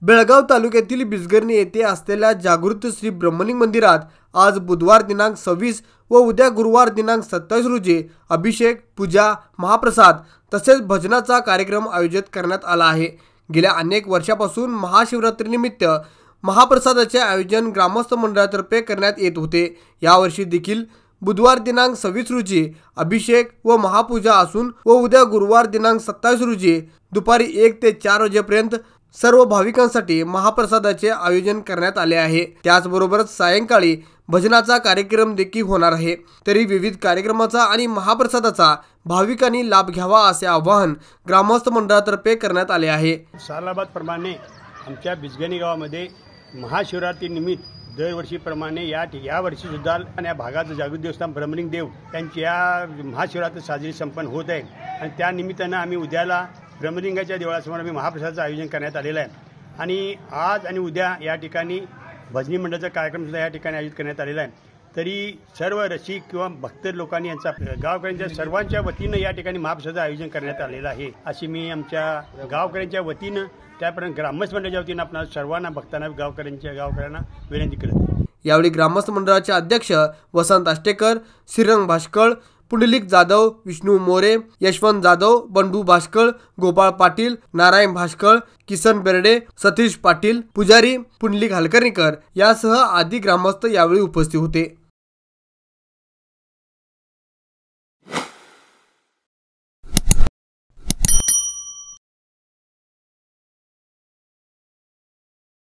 बेळगाव तालुक्यातील बिजगर्णी येथे असलेल्या जागृत श्री ब्रह्मलिंग मंदिरात आज बुधवार दिनांक 26 व उद्या गुरुवार दिनांक 27 रोजी अभिषेक, पूजा, महाप्रसाद तसेच भजनाचा कार्यक्रम आयोजित करण्यात आला आहे। गेल्या अनेक वर्षापासून महाशिवरात्रीनिमित्त महाप्रसादाचे आयोजन ग्रामस्थ मंडळातर्फे करण्यात येत होते। यावर्षी देखील बुधवार दिनांक 26 रोजी अभिषेक व महापूजा असून व उद्या गुरुवार दिनांक 27 रोजी दुपारी 1 ते 4 वाजेपर्यंत सर्व भाविकांसाठी महाप्रसादाचे आयोजन करण्यात आले आहे। त्याचबरोबर सायंकाळी भजनाचा कार्यक्रम देखील होणार आहे। तरी विविध कार्यक्रमाचा आणि महाप्रसादाचा भाविकांनी लाभ घ्यावा असे आवाहन ग्रामस्थ मंडळातर्फे करण्यात आले आहे। सालाबाद प्रमाणे आमच्या बिजगणी गावामध्ये महाशिवरात्री निमित्त दरवर्षीप्रमाणे या वर्षी सुद्धा या भागाचं जागृत देवस्थान ब्रह्मलिंग देव यांची या महाशिवरात्री साजरी संपन्न होत आहे आणि त्या निमित्तानं आम्ही उद्याला ब्रह्मलिंगाच्या देवळासमोर आम्ही महाप्रसादाचं आयोजन करण्यात आलेलं आहे आणि आज आणि उद्या या ठिकाणी भजनी मंडळाचा कार्यक्रम सुद्धा या ठिकाणी आयोजित करण्यात आलेला आहे। तरी सर्व रसिक किंवा भक्त लोकांनी यांचा गावकऱ्यांच्या सर्वांच्या वतीनं या ठिकाणी महाप्रसादाचं आयोजन करण्यात आलेलं आहे अशी मी आमच्या गावकऱ्यांच्या वतीनं त्यापर्यंत ग्रामस्थ मंडळाच्या वतीनं आपल्या सर्वांना भक्तांना गावकऱ्यांना विनंती करत आहे। यावेळी ग्रामस्थ मंडळाचे अध्यक्ष वसंत आष्टेकर, श्रीरंग भास्कळ, पुंडलिक जाधव, विष्णू मोरे, यशवंत जाधव, बंडू भास्कळ, गोपाळ पाटील, नारायण भास्कळ, किसन बेर्डे, सतीश पाटील, पुजारी पुंडलिक हलकर्णीकर यासह आदी ग्रामस्थ यावेळी उपस्थित होते।